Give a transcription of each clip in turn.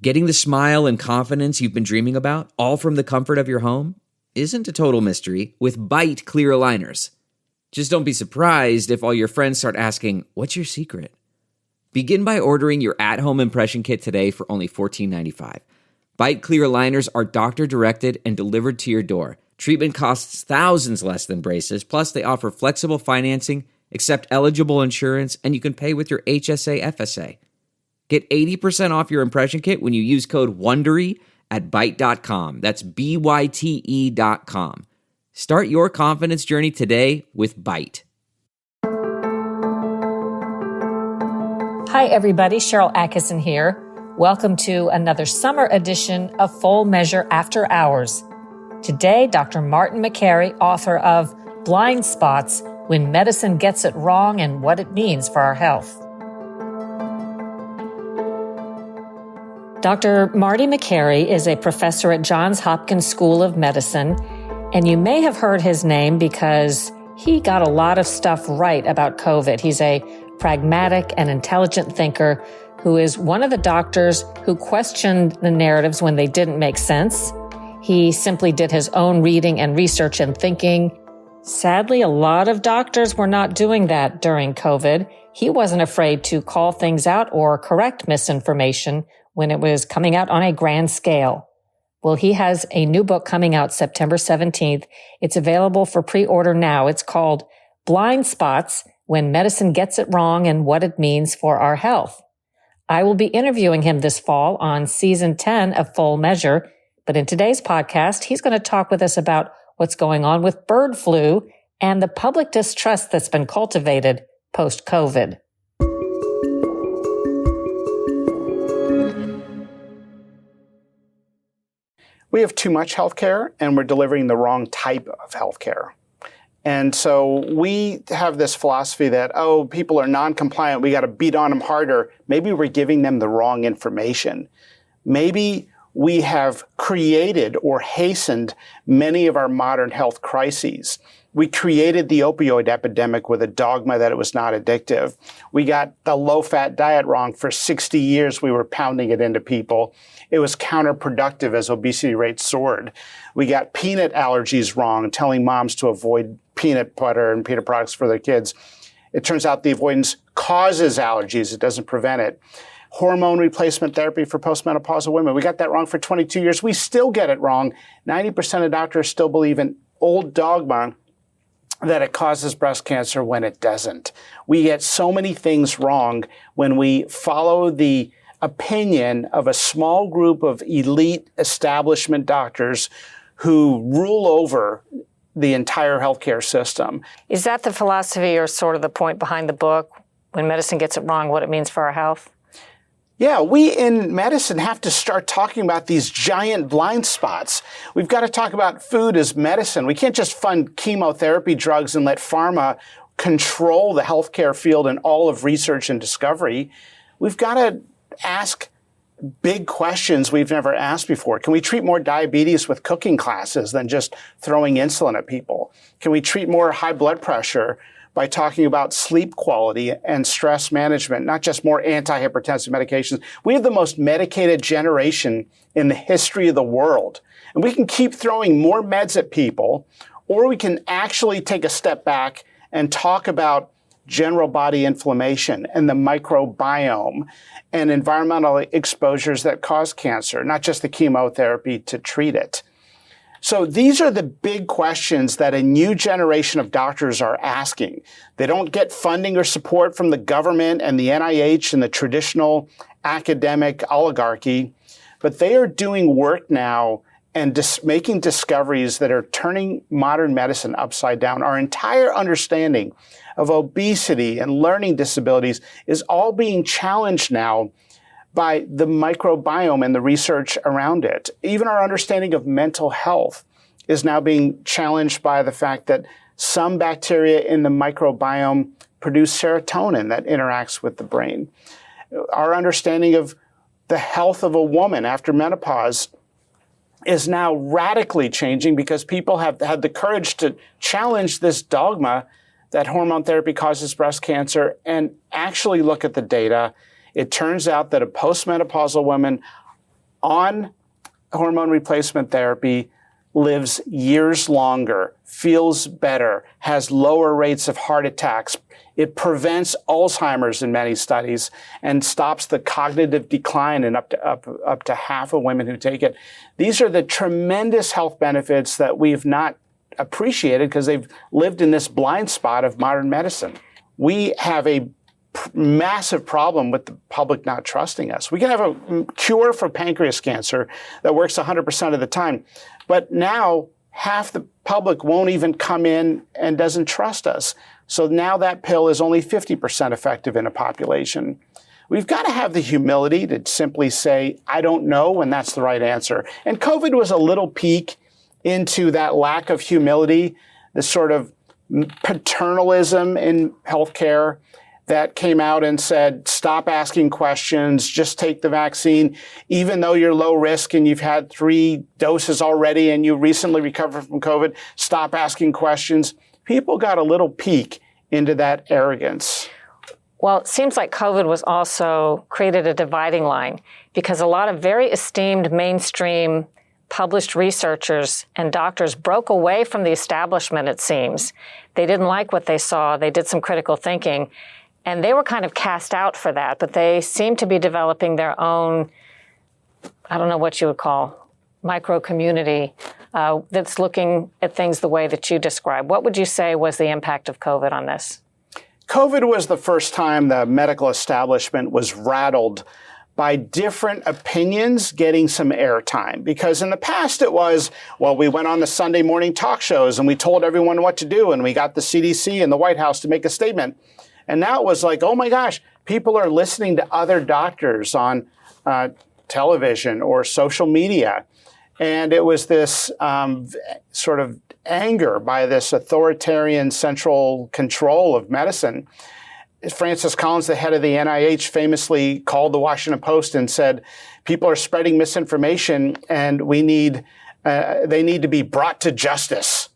Getting the smile and confidence you've been dreaming about, all from the comfort of your home, isn't a total mystery with Bite clear aligners. Just don't be surprised if all your friends start asking, "What's your secret?" Begin by ordering your at-home impression kit today for only $14.95. Bite clear aligners are doctor-directed and delivered to your door. Treatment costs thousands less than braces, plus they offer flexible financing, accept eligible insurance, and you can pay with your HSA FSA. Get 80% off your impression kit when you use code WONDERY at Byte.com. That's BYTE.com. Start your confidence journey today with Byte. Hi, everybody. Sharyl Attkisson here. Welcome to another summer edition of Full Measure After Hours. Today, Dr. Marty Makary, author of Blind Spots, When Medicine Gets It Wrong and What It Means for Our Health. Dr. Marty Makary is a professor at Johns Hopkins School of Medicine, and you may have heard his name because he got a lot of stuff right about COVID. He's a pragmatic and intelligent thinker who is one of the doctors who questioned the narratives when they didn't make sense. He simply did his own reading and research and thinking. Sadly, a lot of doctors were not doing that during COVID. He wasn't afraid to call things out or correct misinformation when it was coming out on a grand scale. Well, he has a new book coming out September 17th. It's available for pre-order now. It's called Blind Spots, When Medicine Gets It Wrong and What It Means for Our Health. I will be interviewing him this fall on season 10 of Full Measure, but in today's podcast, he's going to talk with us about what's going on with bird flu and the public distrust that's been cultivated post-COVID. We have too much healthcare, and we're delivering the wrong type of healthcare. And so we have this philosophy that, people are non-compliant, we got to beat on them harder. Maybe we're giving them the wrong information. Maybe we have created or hastened many of our modern health crises. We created the opioid epidemic with a dogma that it was not addictive. We got the low-fat diet wrong. For 60 years, we were pounding it into people. It was counterproductive as obesity rates soared. We got peanut allergies wrong, telling moms to avoid peanut butter and peanut products for their kids. It turns out the avoidance causes allergies. It doesn't prevent it. Hormone replacement therapy for postmenopausal women. We got that wrong for 22 years. We still get it wrong. 90% of doctors still believe in old dogma that it causes breast cancer when it doesn't. We get so many things wrong when we follow the opinion of a small group of elite establishment doctors who rule over the entire healthcare system. Is that the philosophy or sort of the point behind the book, When Medicine Gets It Wrong, What It Means for Our Health? Yeah, we in medicine have to start talking about these giant blind spots. We've got to talk about food as medicine. We can't just fund chemotherapy drugs and let pharma control the healthcare field and all of research and discovery. We've got to ask big questions we've never asked before. Can we treat more diabetes with cooking classes than just throwing insulin at people? Can we treat more high blood pressure by talking about sleep quality and stress management, not just more antihypertensive medications? We have the most medicated generation in the history of the world. And we can keep throwing more meds at people, or we can actually take a step back and talk about general body inflammation and the microbiome and environmental exposures that cause cancer, not just the chemotherapy to treat it. So these are the big questions that a new generation of doctors are asking. They don't get funding or support from the government and the NIH and the traditional academic oligarchy, but they are doing work now and making discoveries that are turning modern medicine upside down. Our entire understanding of obesity and learning disabilities is all being challenged now by the microbiome and the research around it. Even our understanding of mental health is now being challenged by the fact that some bacteria in the microbiome produce serotonin that interacts with the brain. Our understanding of the health of a woman after menopause is now radically changing because people have had the courage to challenge this dogma that hormone therapy causes breast cancer and actually look at the data. It turns out that a postmenopausal woman on hormone replacement therapy lives years longer, feels better, has lower rates of heart attacks. It prevents Alzheimer's in many studies and stops the cognitive decline in up to half of women who take it. These are the tremendous health benefits that we've not appreciated because they've lived in this blind spot of modern medicine. We have a massive problem with the public not trusting us. We can have a cure for pancreas cancer that works 100% of the time, but now half the public won't even come in and doesn't trust us. So now that pill is only 50% effective in a population. We've got to have the humility to simply say, I don't know, when that's the right answer. And COVID was a little peek into that lack of humility, the sort of paternalism in healthcare that came out and said, stop asking questions, just take the vaccine, even though you're low risk and you've had 3 doses already and you recently recovered from COVID, stop asking questions. People got a little peek into that arrogance. Well, it seems like COVID was also created a dividing line because a lot of very esteemed mainstream published researchers and doctors broke away from the establishment, it seems. They didn't like what they saw. They did some critical thinking. And they were kind of cast out for that, but they seem to be developing their own, I don't know what you would call, micro community that's looking at things the way that you described. What would you say was the impact of COVID on this? COVID was the first time the medical establishment was rattled by different opinions getting some airtime. Because in the past it was, well, we went on the Sunday morning talk shows and we told everyone what to do and we got the CDC and the White House to make a statement. And now it was like, oh my gosh, people are listening to other doctors on television or social media. And it was this sort of anger by this authoritarian central control of medicine. Francis Collins, the head of the NIH, famously called the Washington Post and said, people are spreading misinformation and they need to be brought to justice.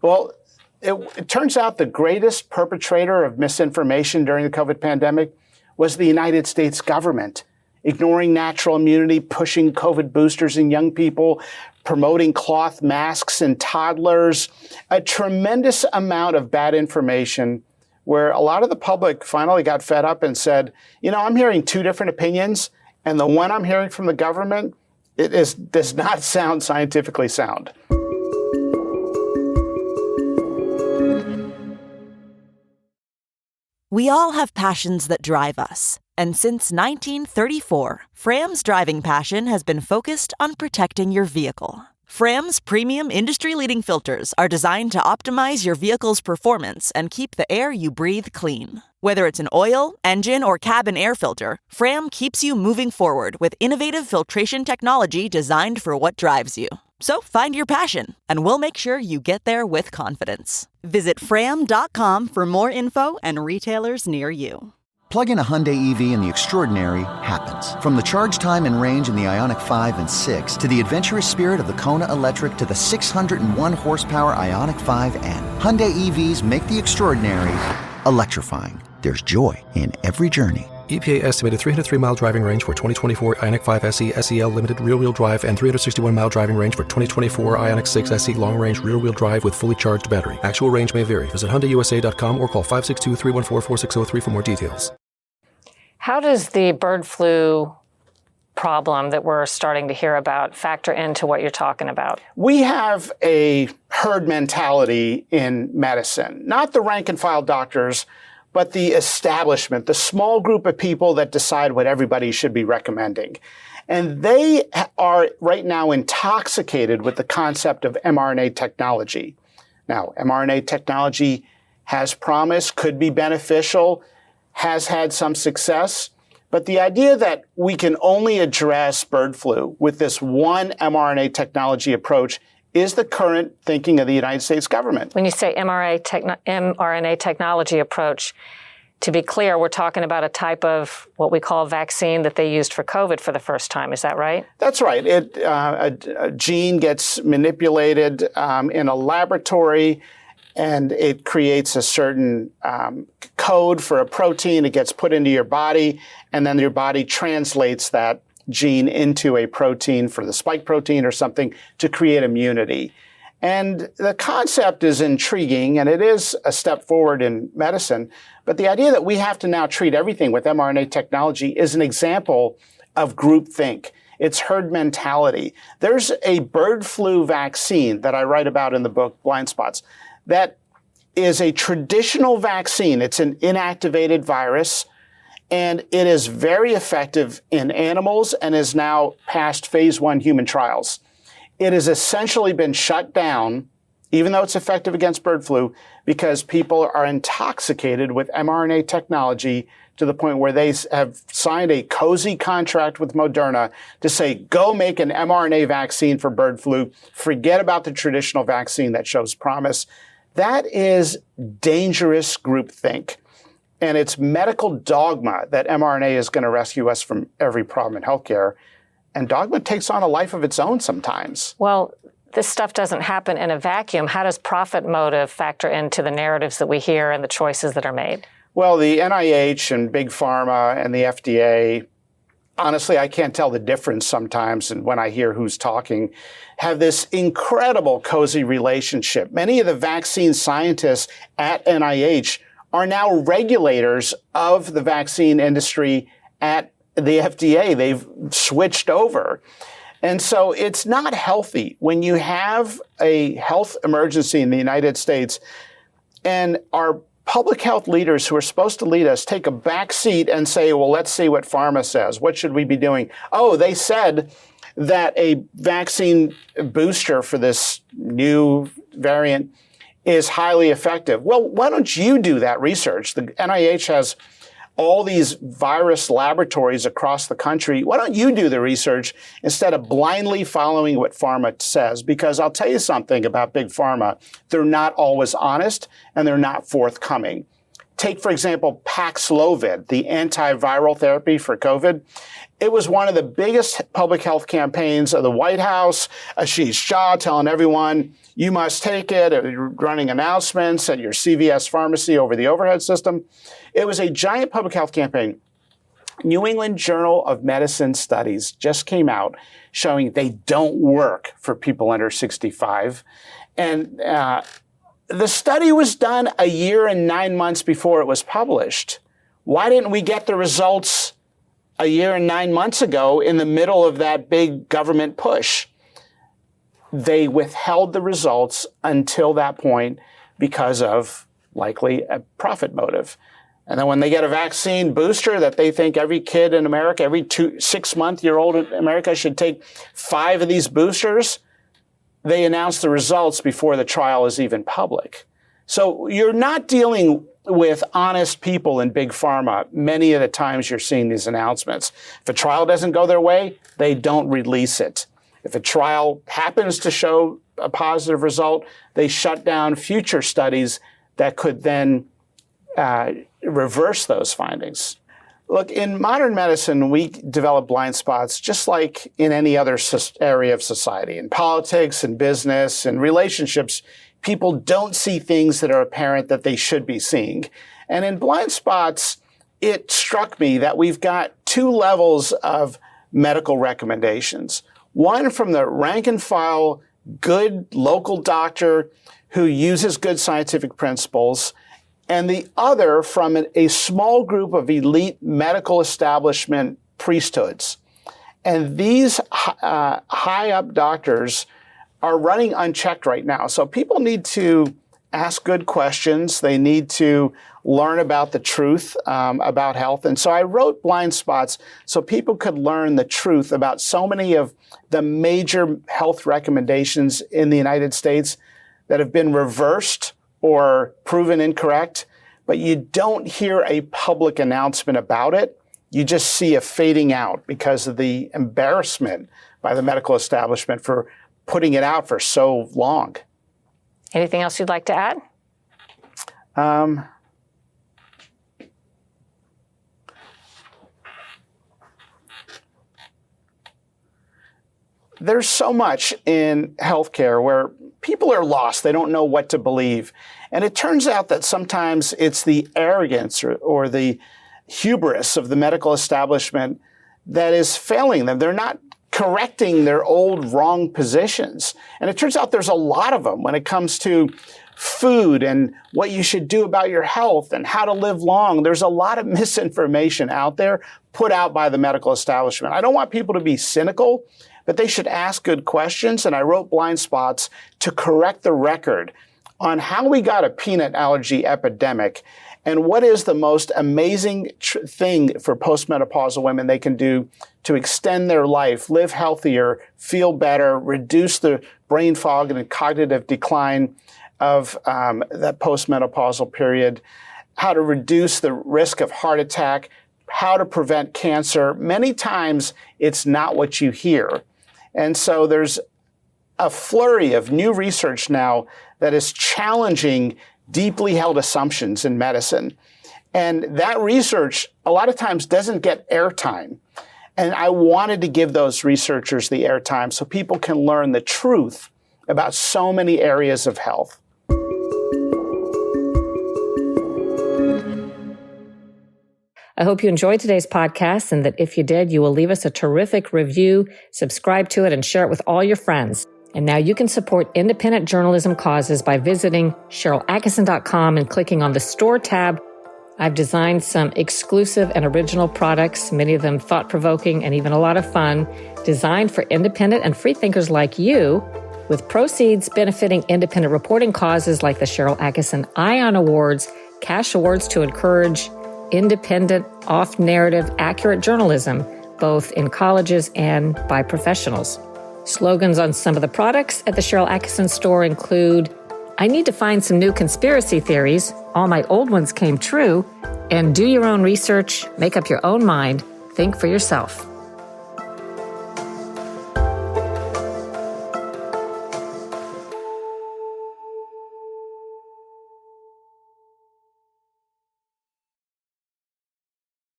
Well, it turns out the greatest perpetrator of misinformation during the COVID pandemic was the United States government, ignoring natural immunity, pushing COVID boosters in young people, promoting cloth masks in toddlers, a tremendous amount of bad information where a lot of the public finally got fed up and said, you know, I'm hearing 2 different opinions, and the one I'm hearing from the government does not sound scientifically sound. We all have passions that drive us. And since 1934, Fram's driving passion has been focused on protecting your vehicle. Fram's premium industry-leading filters are designed to optimize your vehicle's performance and keep the air you breathe clean. Whether it's an oil, engine, or cabin air filter, Fram keeps you moving forward with innovative filtration technology designed for what drives you. So find your passion, and we'll make sure you get there with confidence. Visit Fram.com for more info and retailers near you. Plug in a Hyundai EV and the extraordinary happens. From the charge time and range in the Ioniq 5 and 6 to the adventurous spirit of the Kona Electric to the 601 horsepower Ioniq 5N. Hyundai EVs make the extraordinary electrifying. There's joy in every journey. EPA estimated 303-mile driving range for 2024 Ioniq 5 SE SEL Limited rear-wheel drive and 361-mile driving range for 2024 Ioniq 6 SE long-range rear-wheel drive with fully charged battery. Actual range may vary. Visit HyundaiUSA.com or call 562-314-4603 for more details. How does the bird flu problem that we're starting to hear about factor into what you're talking about? We have a herd mentality in medicine, not the rank and file doctors, but the establishment, the small group of people that decide what everybody should be recommending. And they are right now intoxicated with the concept of mRNA technology. Now, mRNA technology has promise, could be beneficial, has had some success, but the idea that we can only address bird flu with this one mRNA technology approach is the current thinking of the United States government. When you say mRNA technology approach, to be clear, we're talking about a type of what we call vaccine that they used for COVID for the first time. Is that right? That's right. A gene gets manipulated in a laboratory, and it creates a certain code for a protein. It gets put into your body, and then your body translates that gene into a protein for the spike protein or something to create immunity. And the concept is intriguing, and it is a step forward in medicine. But the idea that we have to now treat everything with mRNA technology is an example of groupthink. It's herd mentality. There's a bird flu vaccine that I write about in the book, Blind Spots, that is a traditional vaccine. It's an inactivated virus, and it is very effective in animals and is now past phase 1 human trials. It has essentially been shut down, even though it's effective against bird flu, because people are intoxicated with mRNA technology to the point where they have signed a cozy contract with Moderna to say, go make an mRNA vaccine for bird flu. Forget about the traditional vaccine that shows promise. That is dangerous groupthink. And it's medical dogma that mRNA is going to rescue us from every problem in healthcare. And dogma takes on a life of its own sometimes. Well, this stuff doesn't happen in a vacuum. How does profit motive factor into the narratives that we hear and the choices that are made? Well, the NIH and Big Pharma and the FDA, honestly, I can't tell the difference sometimes and when I hear who's talking, have this incredible cozy relationship. Many of the vaccine scientists at NIH are now regulators of the vaccine industry at the FDA. They've switched over. And so it's not healthy when you have a health emergency in the United States and our public health leaders who are supposed to lead us take a back seat and say, well, let's see what pharma says. What should we be doing? Oh, they said that a vaccine booster for this new variant is highly effective. Well, why don't you do that research? The NIH has all these virus laboratories across the country. Why don't you do the research instead of blindly following what pharma says? Because I'll tell you something about big pharma. They're not always honest and they're not forthcoming. Take, for example, Paxlovid, the antiviral therapy for COVID. It was one of the biggest public health campaigns of the White House. Ashish Shah telling everyone, you must take it, running announcements at your CVS pharmacy over the overhead system. It was a giant public health campaign. New England Journal of Medicine studies just came out showing they don't work for people under 65. And the study was done a year and 9 months before it was published. Why didn't we get the results a year and 9 months ago in the middle of that big government push? They withheld the results until that point because of likely a profit motive. And then when they get a vaccine booster that they think every kid in America, every 6-month-year-old in America should take 5 of these boosters, they announce the results before the trial is even public. So you're not dealing with honest people in big pharma. Many of the times you're seeing these announcements. If a trial doesn't go their way, they don't release it. If a trial happens to show a positive result, they shut down future studies that could then reverse those findings. Look, in modern medicine, we develop blind spots just like in any other area of society. In politics and business and relationships, people don't see things that are apparent that they should be seeing. And in blind spots, it struck me that we've got 2 levels of medical recommendations. One from the rank and file, good local doctor who uses good scientific principles, and the other from a small group of elite medical establishment priesthoods. And these high-up doctors are running unchecked right now. So people need to ask good questions. They need to learn about the truth about health. And so I wrote Blind Spots so people could learn the truth about so many of the major health recommendations in the United States that have been reversed or proven incorrect, but you don't hear a public announcement about it. You just see a fading out because of the embarrassment by the medical establishment for putting it out for so long. Anything else you'd like to add? There's so much in healthcare where people are lost. They don't know what to believe. And it turns out that sometimes it's the arrogance or the hubris of the medical establishment that is failing them. They're not correcting their old wrong positions. And it turns out there's a lot of them when it comes to food and what you should do about your health and how to live long. There's a lot of misinformation out there put out by the medical establishment. I don't want people to be cynical, but they should ask good questions. And I wrote Blind Spots to correct the record on how we got a peanut allergy epidemic and what is the most amazing thing for postmenopausal women they can do to extend their life, live healthier, feel better, reduce the brain fog and cognitive decline of that postmenopausal period, how to reduce the risk of heart attack, how to prevent cancer. Many times it's not what you hear. And so there's a flurry of new research now that is challenging deeply held assumptions in medicine. And that research a lot of times doesn't get airtime. And I wanted to give those researchers the airtime so people can learn the truth about so many areas of health. I hope you enjoyed today's podcast, and that if you did, you will leave us a terrific review, subscribe to it, and share it with all your friends. And now you can support independent journalism causes by visiting SharylAttkisson.com and clicking on the Store tab. I've designed some exclusive and original products, many of them thought-provoking and even a lot of fun, designed for independent and free thinkers like you, with proceeds benefiting independent reporting causes like the Sharyl Attkisson Ion Awards, cash awards to encourage independent, off-narrative, accurate journalism, both in colleges and by professionals. Slogans on some of the products at the Sharyl Attkisson store include, "I need to find some new conspiracy theories. All my old ones came true." And "Do your own research, make up your own mind, think for yourself."